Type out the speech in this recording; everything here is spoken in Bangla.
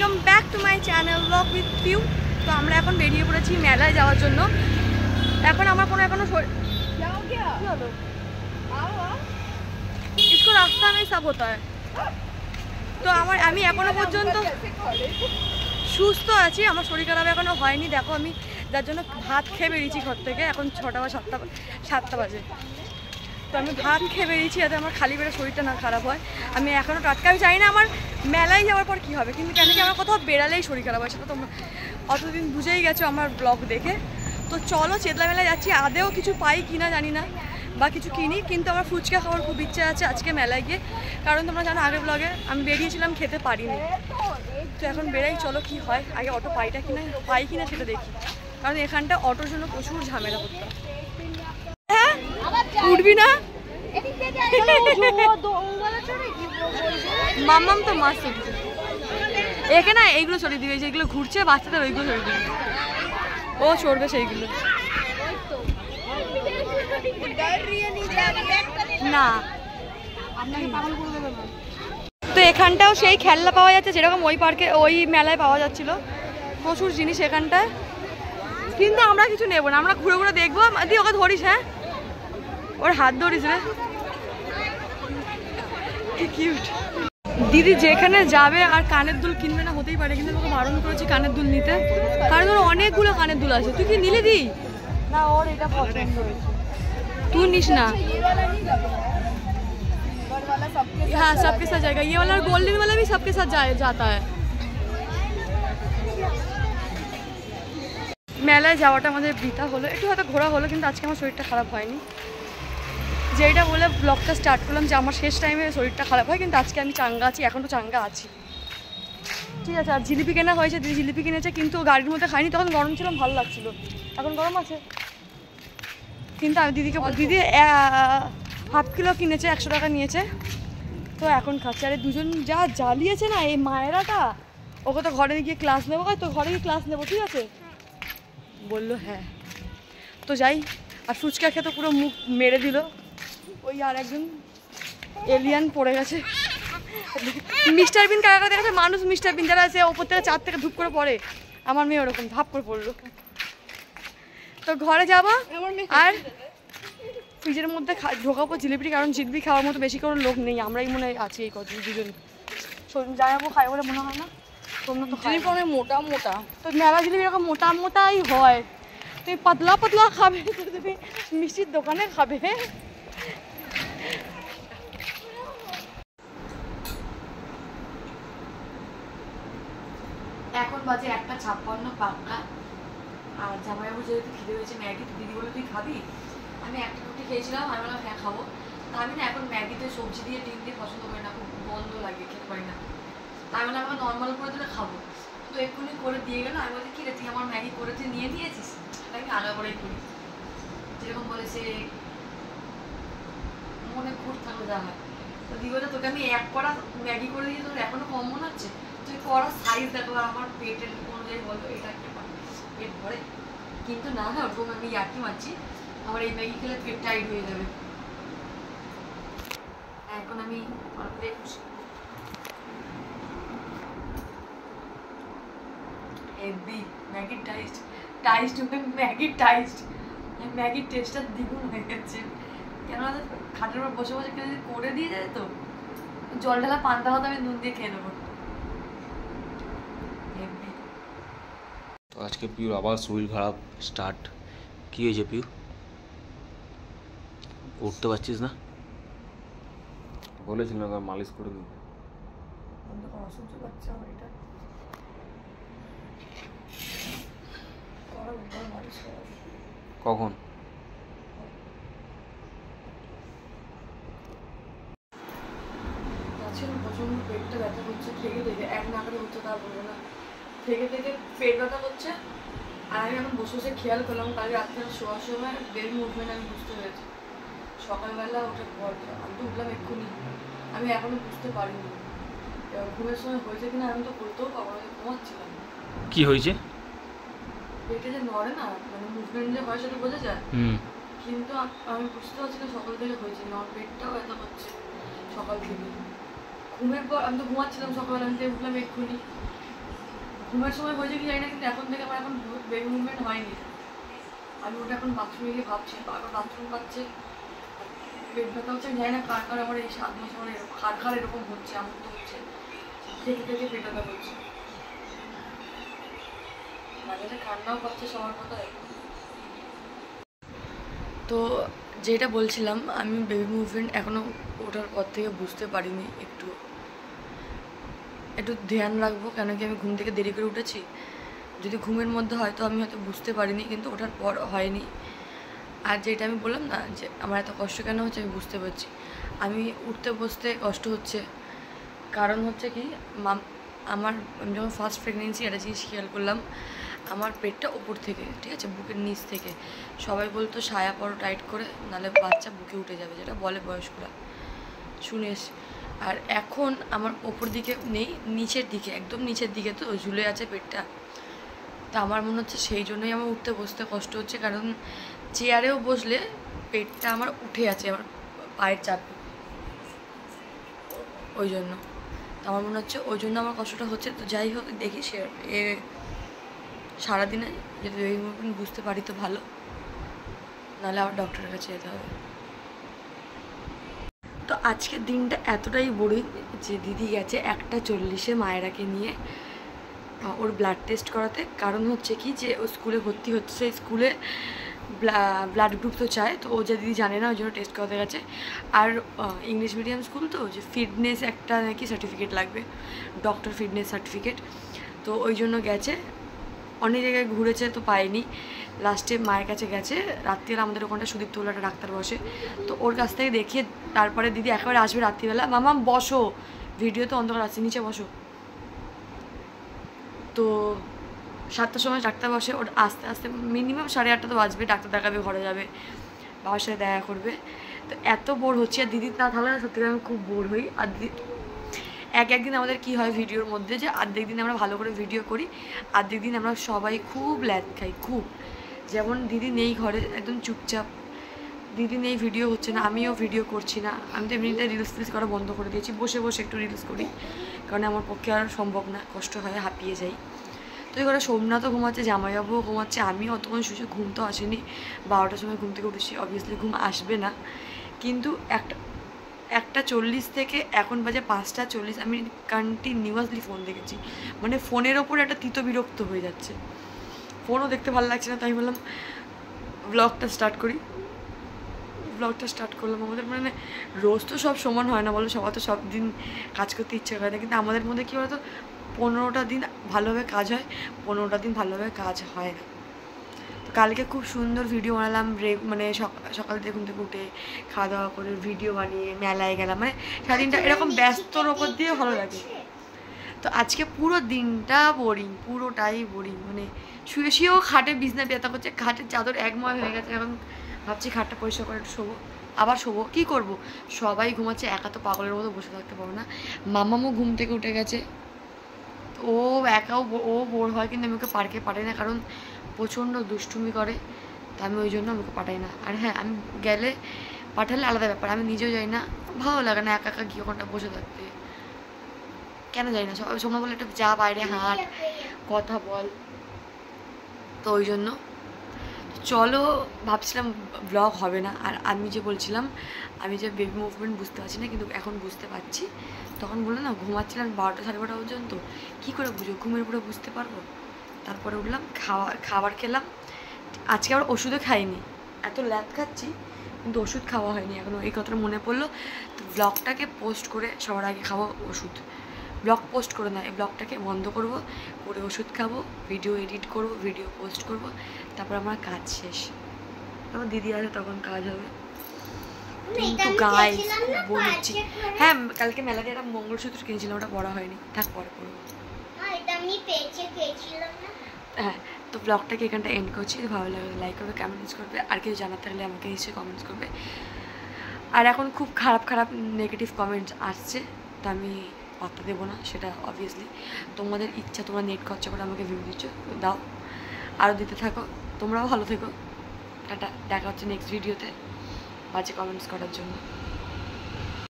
Welcome back to my channel vlog with Piu. তো আমরা এখন বেরিয়ে পড়েছি মেলায় যাওয়ার জন্য। এখন আমার কোনো এখনো इसको रास्ता में सब होता है। তো আমি এখনো পর্যন্ত সুস্থ আছি, আমার শরীর খারাপ এখনো হয়নি। দেখো আমি যার জন্য ভাত খেয়ে বেরিয়েছি ঘর থেকে, এখন 6টা বা 7টা বাজে। তো আমি ভাত খেয়ে বেরিয়েছি যাতে আমার খালি পেটে শরীরটা না খারাপ হয়। আমি এখনও টাটকা, আমি চাই না আমার মেলায় যাওয়ার পর কী হবে, কিন্তু কেন কি আমার কোথাও বেড়ালেই শরীর খারাপ হয়, সেটা তোমরা অতদিন বুঝেই গেছো আমার ব্লগ দেখে। তো চলো চেতলা মেলায় যাচ্ছি, আদেও কিছু পাই কিনা জানি না বা কিছু কিনি, কিন্তু আমার ফুচকা খাওয়ার খুব ইচ্ছা আছে আজকে মেলায় গিয়ে। কারণ তোমরা জানো আগের ব্লগে আমি বেরিয়েছিলাম, খেতে পারিনি। তো এখন বেরাই, চলো কি হয়, আগে অটো পাই কিনা সেটা দেখি। কারণ এখানটা অটোর জন্য প্রচুর ঝামেলা করতাম। হ্যাঁ উঠবি না মাম্মাম তো মাছ চলছে একে না, এইগুলো চড়িয়ে দিবে, যেগুলো ঘুরছে বাচ্চাদের ওইগুলো চড়িয়ে দিবে, ও চড়বে সেইগুলো না। তো এখানটাও সেই খেলনা পাওয়া যাচ্ছে যেরকম ওই পার্কে ওই মেলায় পাওয়া যাচ্ছিল, প্রচুর জিনিস এখানটায়। কিন্তু আমরা কিছু নেবো না, আমরা ঘুরে ঘুরে দেখবো। দি ওকে ধরিস, হ্যাঁ ওর হাত ধরিস রে, কি কিউট। দিদি যেখানে যাবে আর কানের দুল কিনবে না হতেই পারে, কিন্তু ওকে বারণ করেছি কানের দুল নিতে, কারণ ওর অনেকগুলো কানের দুল আছে। তুই কি নিলে দি না, ওর এটা পছন্দ হয়েছে, তুই নিস না। हाँ सबके साथ जाएगा, ये वाला और गोल्डन वाला भी सबके साथ जाता है। মেলায় যাওয়াটা আমাদের বৃথা হলো, একটু হয়তো ঘোরা হলো, কিন্তু আজকে আমার শরীরটা খারাপ হয়নি। যেটা বলে ব্লগটা স্টার্ট করলাম যে আমার শেষ টাইমে শরীরটা খারাপ হয়, কিন্তু আজকে আমি চাঙ্গা আছি, এখন তো চাঙ্গা আছি, ঠিক আছে। আর জিলিপি কেনা হয়েছে, দিদি জিলিপি কিনেছে, কিন্তু গাড়ির মধ্যে খাইনি, তখন গরম ছিল, ভালো লাগছিল। এখন গরম আছে, কিন্তু আমি দিদি হাফ কিলো কিনেছে, 100 টাকা নিয়েছে, তো এখন খাচ্ছে। আরে দুজন যা জ্বালিয়েছে না এই মায়েরাটা, ওকে তো ঘরে গিয়ে ক্লাস নেবো, তো ঘরে গিয়ে ক্লাস নেবো, ঠিক আছে বললো হ্যাঁ। তো যাই, আর ফুচকা খেয়ে তো পুরো মুখ মেরে দিল। ওই আর একজন এলিয়ান পড়ে গেছে, মিস্টার বিন কারা দেখেছে মানুষ, মিস্টার বিন যারা আছে ওপর থেকে 4 থেকে ধূপ করে পড়ে, আমার মেয়ে ওরকম ধাপ করে পড়লো। তো ঘরে যাবো আর ফ্রিজের মধ্যে ঢোকাবো জিলিপি, কারণ জিলিপি খাওয়ার মতো বেশি করে লোক নেই, আমরাই মনে হয় আছি এই দুজন। যাবো খাই বলে মনে হয় না, তোমরা তো জিলিপি অনেক মোটা মোটা, তো মেলা জিলিপি এরকম মোটা মোটাই হয়। তুমি পাতলা পাতলা খাবে, তুমি মিষ্টির দোকানে খাবে। এখন বাজে 1:56 পাক্কা। আর জামাইবাবু যেহেতু খিদে হয়েছে ম্যাগি, দিদি বলে তুই খাবি, আমি একটা রুটি খেয়েছিলাম, আমি বললাম হ্যাঁ খাবো। তা আমি না এখন ম্যাগিতে সবজি দিয়ে ডিম দিয়ে পছন্দ করি না, খুব বন্ধ লাগে, খেতে পারি না। তাই বলে আমাকে নর্মাল করে দিলে খাবো, তো এক্ষুনি করে দিয়ে গেলো। আমি বলছি কি রে তুই আমার ম্যাগি করে তুই নিয়ে নিয়েছিস, আমি আলাদা করেই করি, যেরকম বলে সে মনে খুঁট থাকলে যা হয়। তো দিদিটা তোকে আমি 1 কড়া ম্যাগি করে দিয়ে তোর এখনো কম মনে হচ্ছে, তুই কড়া সাইজ দেখো আমার পেটের অনুযায়ী বলতো এটা পেট ভরে, কিন্তু না হ্যাঁ ওরকম আমি ইয়ার্কি মারছি, আমার এই ম্যাগি খেলে পেট টাইট হয়ে যাবে। এখন আমি হেভি ম্যাগির ম্যাগির টেস্টটা দ্বিগুণ হয়ে গেছে। কেন খাটের উপর বসে বসে কেউ যদি করে দিয়ে যায়, তো জল ঢালা পান্তা ভাত আমি নুন দিয়ে খেয়ে নেবো। তো আজকে পিউর আবার শরীর খারাপ স্টার্ট। কি হয়েছে পিউ, উঠতে পারছিস না? বলেছিলাম মালিশ করে দিতে। কখন? প্রচন্ড পেটটা ব্যথা করছে, থেকে এক নাগারে হচ্ছে, তা বলবো না, থেকে পেট ব্যথা করছে। আর আমি এখন বসে বসে খেয়াল করলাম কাল রাত্রে শোয়ার সময় বেল মুভমেন্ট আমি বুঝতে পেরেছি, সকালবেলা ওটা পর আমি তো উঠলাম এক্ষুনি, আমি এখনো বুঝতে পারিনি ঘুমের সময় হয়েছে কিনা, আমি তো বলতেও পারবো না, ঘুমাচ্ছিলাম। কি হয়েছে? পেটে যে নড়ে না, মানে মুভমেন্ট যে হয় সেটা বোঝা যায়, কিন্তু আমি বুঝতে পারছি না সকাল থেকে হয়েছে, আমার পেটটাও ব্যথা করছে সকাল থেকে। ঘুমের পর আমি তো ঘুমাচ্ছিলাম, সকালবেলা আমি উঠলাম এক্ষুনি, ঘুমের সময় হয়েছে কি জানি না, কিন্তু এখন থেকে আমার এখন বেবি মুভমেন্ট হয়নি। আমি ওটা এখন বাথরুমে গিয়ে ভাবছি, বারবার বাথরুম পাচ্ছে, পেট ব্যথা হচ্ছে, জানি না কার কার আমার এই 7 মাস আমার এরকম খার এরকম হচ্ছে, আমার তো হচ্ছে থেকে থেকে পেট ব্যথা হচ্ছে, মাঝে ঠান্ডাও পাচ্ছে সবার কথায়। তো যেটা বলছিলাম, আমি বেবি মুভমেন্ট এখনও ওঠার পর থেকে বুঝতে পারিনি। একটু ধ্যান রাখবো, কেন কি আমি ঘুম থেকে দেরি করে উঠেছি। যদি ঘুমের মধ্যে হয়তো আমি হয়তো বুঝতে পারিনি, কিন্তু ওঠার পর হয়নি। আর যেটা আমি বললাম না যে আমার এত কষ্ট কেন হচ্ছে, আমি বুঝতে পারছি। আমি উঠতে বসতে কষ্ট হচ্ছে, কারণ হচ্ছে কি আমি যখন ফার্স্ট প্রেগনেন্সি একটা জিনিস খেয়াল করলাম, আমার পেটটা ওপর থেকে, ঠিক আছে, বুকের নিচ থেকে। সবাই বলতো সায়া পরো টাইট করে, নাহলে বাচ্চা বুকে উঠে যাবে, যেটা বলে বয়স্করা, শুনে এসছি। আর এখন আমার ওপর দিকে নেই, নিচের দিকে, একদম নিচের দিকে তো ঝুলে আছে পেটটা। তা আমার মনে হচ্ছে সেই জন্যই আমার উঠতে বসতে কষ্ট হচ্ছে, কারণ চেয়ারেও বসলে পেটটা আমার উঠে আছে আমার পায়ের চাপে, ওই জন্য। তো আমার মনে হচ্ছে ওই জন্য আমার কষ্টটা হচ্ছে। তো যাই হোক, দেখি সারাদিনে যদি বেবি মুভমেন্ট বুঝতে পারি তো ভালো, নাহলে আবার ডক্টরের কাছে যেতে হবে। তো আজকের দিনটা এতটাই বোরিং যে দিদি গেছে 1:40-এ মায়েরাকে নিয়ে ওর ব্লাড টেস্ট করাতে। কারণ হচ্ছে কি যে ও স্কুলে ভর্তি হচ্ছে, সেই স্কুলে ব্লাড গ্রুপ তো চায়, তো ও যে দিদি জানে না, ওই জন্য টেস্ট করাতে গেছে। আর ইংলিশ মিডিয়াম স্কুল তো, যে ফিটনেস একটা নাকি সার্টিফিকেট লাগবে, ডক্টর ফিটনেস সার্টিফিকেট, তো ওই জন্য গেছে। অনেক জায়গায় ঘুরেছে তো পায়নি, লাস্টে মায়ের কাছে গেছে। রাত্রিবেলা আমাদের ওখানটা সুদীপ্ত বলে একটা ডাক্তার বসে, তো ওর কাছ থেকে দেখিয়ে তারপরে দিদি একেবারে আসবে রাত্রিবেলা। মামা বসো, ভিডিও তো অন্ধকার আছে, নিচে বসো। তো 7টার সময় ডাক্তার বসে, ওর আস্তে আস্তে মিনিমাম 8:30 তো বাজবে, ডাক্তার দেখাবে, ঘরে যাবে, বাবার সাথে দেখা করবে। তো এত বোর হচ্ছে, আর দিদি না থাকলে সত্যি আমি খুব বোর হই। আর দিদি একদিন আমাদের কি হয় ভিডিওর মধ্যে, যে অর্ধেক দিন আমরা ভালো করে ভিডিও করি, অর্ধেক দিন আমরা সবাই খুব ল্যাদ খাই, খুব। যেমন দিদি নেই ঘরে, একদম চুপচাপ, দিদি নেই, ভিডিও হচ্ছে না, আমিও ভিডিও করছি না। আমি তো এমনিতে রিলস করা বন্ধ করে দিয়েছি, বসে বসে একটু রিলস করি, কারণ আমার পক্ষে আর সম্ভব না, কষ্ট হয়, হাঁপিয়ে যাই। তো এই ঘরে সোমনাথও ঘুমাচ্ছে, জামাইবাবুও ঘুমাচ্ছে, আমিও অতক্ষণ শুয়ে, ঘুম তো আসেনি। 12টার সময় ঘুম থেকে উঠেছি, অবভিয়াসলি ঘুম আসবে না। কিন্তু 1:40 থেকে এখন বাজে 5:40, আমি কন্টিনিউয়াসলি ফোন দেখেছি। মানে ফোনের ওপর একটা তিত বিরক্ত হয়ে যাচ্ছে, ফোনও দেখতে ভালো লাগছে না। তাই বললাম ব্লগটা স্টার্ট করি। ব্লগটা স্টার্ট করলাম। আমাদের মানে রোজ তো সব সমান হয় না বলো, সবার তো সব দিন কাজ করতে ইচ্ছে করে না, কিন্তু আমাদের মধ্যে কী বলতো, 15টা দিন ভালোভাবে কাজ হয়, 15টা দিন ভালোভাবে কাজ হয় না। তো কালকে খুব সুন্দর ভিডিও বানালাম, মানে সকাল থেকে ঘুম থেকে উঠে খাওয়া দাওয়া করে ভিডিও বানিয়ে মেলায় গেলাম, মানে সারাদিনটা এরকম ব্যস্তর ওপর দিয়ে ভালো লাগে। তো আজকে পুরো দিনটা বোরিং, পুরোটাই বোরিং, মানে শুয়ে শুয়েও খাটে বিছনা ব্যথা করছে, খাটের চাদর একময় হয়ে গেছে। এখন ভাবছি খাটটা পরিষ্কার করে একটু শোবো, আবার শোবো, কী করবো, সবাই ঘুমাচ্ছে, একা তো পাগলের মতো বসে থাকতে পারবো না। মামামও ঘুম থেকে উঠে গেছে, ও একাও ও বোর হয়, কিন্তু আমি ওকে পার্কে পাঠাই না, কারণ প্রচণ্ড দুষ্টুমি করে, তো আমি ওই জন্য আমাকে পাঠাই না। আর হ্যাঁ, আমি গেলে পাঠালে আলাদা ব্যাপার, আমি নিজেও যাই না, ভালো লাগে না একা একা গিয়ে ওখানটা বসে থাকতে, কেন যাই না। সবাই সোমনা বলে একটু যা, বাইরে হাঁট, কথা বল, তো ওই জন্য চলো। ভাবছিলাম ব্লগ হবে না, আর আমি যে বলছিলাম আমি যে বেবি মুভমেন্ট বুঝতে পারছি না, কিন্তু এখন বুঝতে পারছি। তখন বললো না ঘুমাচ্ছিলাম 12টা 12:30 পর্যন্ত, কী করে বুঝো, ঘুমের উপরে বুঝতে পারবো। তারপরে উঠলাম, খাবার খেলাম। আজকে আবার ওষুধও খাইনি, এত ল্যাদ খাচ্ছি কিন্তু ওষুধ খাওয়া হয়নি এখনও, এই কথাটা মনে পড়লো। তো ব্লগটাকে পোস্ট করে সবার আগে খাবো ওষুধ, ব্লগ পোস্ট করে না, এই ব্লগটাকে বন্ধ করব, করে ওষুধ খাবো, ভিডিও এডিট করব, ভিডিও পোস্ট করব, তারপর আমার কাজ শেষ। তখন দিদি আসে, তখন কাজ হবে। কিন্তু গাইস বলছি, হ্যাঁ কালকে মেলা দিয়ে একটা মঙ্গলসূত্র কিনেছিলাম, ওটা পড়া হয়নি, থাক পরে করবো। হ্যাঁ, তো ব্লগটাকে এখানটা এন্ড করছি। ভালো লাগলে লাইক করবে, কমেন্টস করবে, আর কিছু জানার থাকলে আমাকে নিশ্চয়ই কমেন্টস করবে। আর এখন খুব খারাপ নেগেটিভ কমেন্টস আসছে, তো আমি পাত্তা দেবো না, সেটা অবভিয়াসলি তোমাদের ইচ্ছা, তোমরা নেট খরচা করে আমাকে ভিউ দিচ্ছ, দাও, আরও দিতে থাকো, তোমরাও ভালো থেকো। টাটা, দেখা হচ্ছে নেক্সট ভিডিওতে বাজে কমেন্টস করার জন্য।